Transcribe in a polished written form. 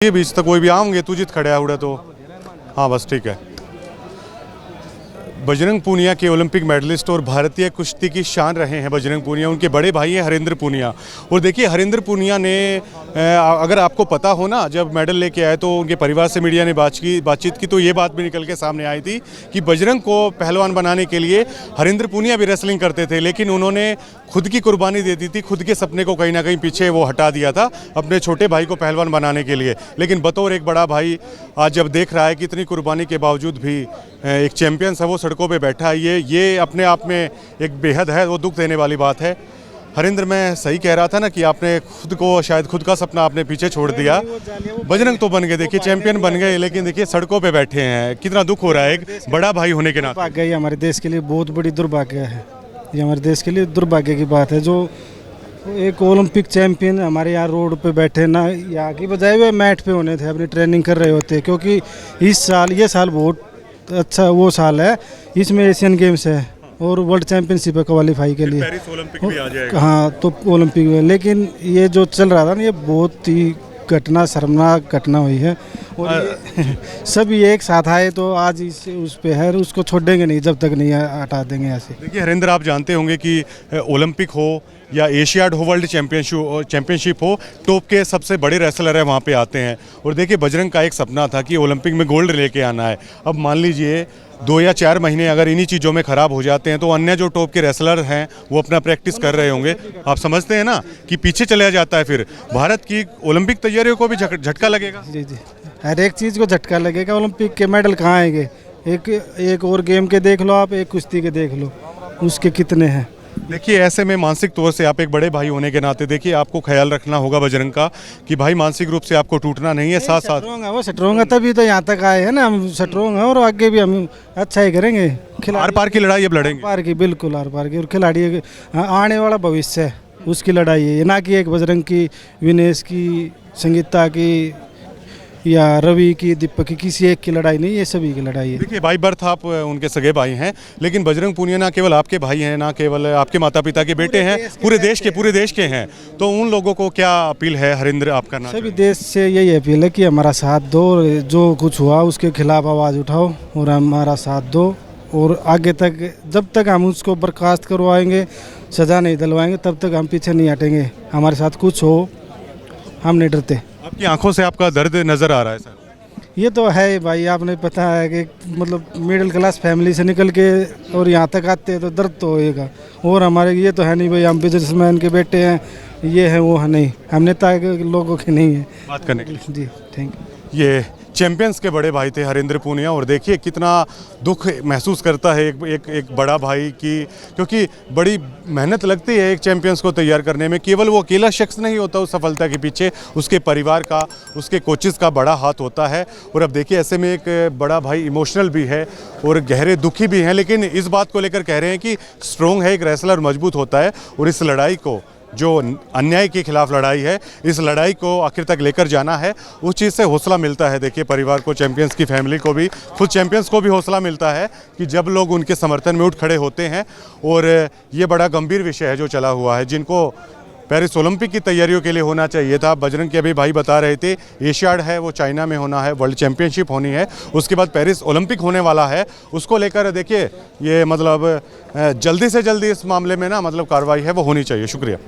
ये बीच तक कोई भी आऊंगे तू जित खड़ा उड़ा तो हाँ बस ठीक है। बजरंग पूनिया के ओलंपिक मेडलिस्ट और भारतीय कुश्ती की शान रहे हैं बजरंग पूनिया। उनके बड़े भाई हैं हरिंद्र पूनिया। और देखिए हरिंद्र पूनिया ने अगर आपको पता हो ना, जब मेडल लेके आए तो उनके परिवार से मीडिया ने बातचीत की तो ये बात भी निकल के सामने आई थी कि बजरंग को पहलवान बनाने के लिए हरिंद्र पूनिया भी रेसलिंग करते थे, लेकिन उन्होंने खुद की कुर्बानी दे दी थी, खुद के सपने को कहीं ना कहीं पीछे वो हटा दिया था अपने छोटे भाई को पहलवान बनाने के लिए। लेकिन बतौर एक बड़ा भाई आज जब देख रहा है कि इतनी कुर्बानी के बावजूद भी एक चैंपियंस है वो सड़कों पे बैठा है, ये अपने आप में एक बेहद है वो दुख देने वाली बात है। हरिंद्र, मैं सही कह रहा था ना कि आपने खुद को शायद खुद का सपना आपने पीछे छोड़ दिया। बजरंग तो बन गए, देखिए चैंपियन बन गए, लेकिन देखिए सड़कों पे बैठे हैं, कितना दुख हो रहा है एक बड़ा भाई होने के नाते। भाग्य हमारे देश के लिए बहुत बड़ी दुर्भाग्य है, ये हमारे देश के लिए दुर्भाग्य की बात है। जो एक ओलंपिक चैंपियन हमारे यहाँ रोड पे बैठे ना, यहाँ की बजाय वे मैट पे होने थे, अपनी ट्रेनिंग कर रहे होते, क्योंकि ये साल बहुत अच्छा वो साल है, इसमें एशियन गेम्स है और वर्ल्ड चैंपियनशिप है क्वालीफाई के लिए, पेरिस ओलंपिक भी आ जाएगा। हाँ तो ओलंपिक में, लेकिन ये जो चल रहा था ना ये बहुत ही घटना शर्मनाक घटना हुई है। और सभी एक साथ आए तो आज उस पे है, उसको छोड़ेंगे नहीं जब तक नहीं हटा देंगे ऐसे। देखिए हरिंद्र, आप जानते होंगे कि ओलंपिक हो या एशियाड हो, वर्ल्ड चैंपियनशिप हो, टॉप के सबसे बड़े रेसलर है वहाँ पे आते हैं। और देखिए बजरंग का एक सपना था कि ओलंपिक में गोल्ड लेके आना है। अब मान लीजिए 2 या 4 महीने अगर इन्हीं चीज़ों में ख़राब हो जाते हैं तो अन्य जो टॉप के रेसलर हैं वो अपना प्रैक्टिस कर रहे होंगे। आप समझते हैं ना कि पीछे चला जाता है, फिर भारत की ओलंपिक तैयारियों को भी झटका लगेगा। जी जी, हर एक चीज़ को झटका लगेगा। ओलंपिक के मेडल कहाँ आएंगे? एक और गेम के देख लो आप, एक कुश्ती के देख लो, उसके कितने हैं। देखिए ऐसे में मानसिक तौर से आप एक बड़े भाई होने के नाते देखिए आपको ख्याल रखना होगा बजरंग का कि भाई मानसिक रूप से आपको टूटना नहीं है। साथ साथ वो स्ट्रोंग है, तभी तो यहाँ तक आए हैं ना, हम स्ट्रोंग हैं और आगे भी हम अच्छा ही करेंगे। आर पार की लड़ाई अब लड़ेंगे, पार की, बिल्कुल आर पार की। और खिलाड़ी आने वाला भविष्य है उसकी लड़ाई है, ना कि एक बजरंग की, विनेश की, संगीता की या रवि की, दीपक की, किसी एक की लड़ाई नहीं, ये सभी की लड़ाई है। देखिए भाई बर्थ आप उनके सगे भाई हैं, लेकिन बजरंग पूनिया ना केवल आपके भाई हैं, ना केवल आपके माता पिता के बेटे हैं, पूरे देश के हैं। तो उन लोगों को क्या अपील है हरिंद्र आप करना? सभी देश से यही अपील है कि हमारा साथ दो, जो कुछ हुआ उसके खिलाफ आवाज़ उठाओ और हमारा साथ दो। और आगे तक जब तक हम उसको बर्खास्त करवाएंगे, सज़ा नहीं दिलवाएंगे, तब तक हम पीछे नहीं हटेंगे। हमारे साथ कुछ हो, हम नहीं डरते। आपकी आंखों से आपका दर्द नजर आ रहा है सर। ये तो है भाई, आपने पता है कि मतलब मिडिल क्लास फैमिली से निकल के और यहाँ तक आते हैं तो दर्द तो होएगा। और हमारे ये तो है नहीं भाई हम बिजनेसमैन के बेटे हैं, ये है वो है नहीं, हम नेता के लोगों के नहीं है बात करने के लिए। जी थैंक यू। ये चैंपियंस के बड़े भाई थे हरिंद्र पूनिया। और देखिए कितना दुख महसूस करता है एक बड़ा भाई की, क्योंकि बड़ी मेहनत लगती है एक चैंपियंस को तैयार करने में। केवल वो अकेला शख्स नहीं होता उस सफलता के पीछे, उसके परिवार का, उसके कोचेस का बड़ा हाथ होता है। और अब देखिए ऐसे में एक बड़ा भाई इमोशनल भी है और गहरे दुखी भी हैं, लेकिन इस बात को लेकर कह रहे हैं कि स्ट्रॉन्ग है, एक रेसलर मजबूत होता है और इस लड़ाई को, जो अन्याय के खिलाफ लड़ाई है, इस लड़ाई को आखिर तक लेकर जाना है। उस चीज़ से हौसला मिलता है। देखिए परिवार को, चैंपियंस की फैमिली को भी, खुद चैंपियंस को भी हौसला मिलता है कि जब लोग उनके समर्थन में उठ खड़े होते हैं। और ये बड़ा गंभीर विषय है जो चला हुआ है, जिनको पेरिस ओलंपिक की तैयारियों के लिए होना चाहिए था। बजरंग के अभी भाई बता रहे थे एशियाड है वो चाइना में होना है, वर्ल्ड चैंपियनशिप होनी है, उसके बाद पेरिस ओलंपिक होने वाला है। उसको लेकर देखिए ये मतलब जल्दी से जल्दी इस मामले में ना मतलब कार्रवाई है वो होनी चाहिए। शुक्रिया।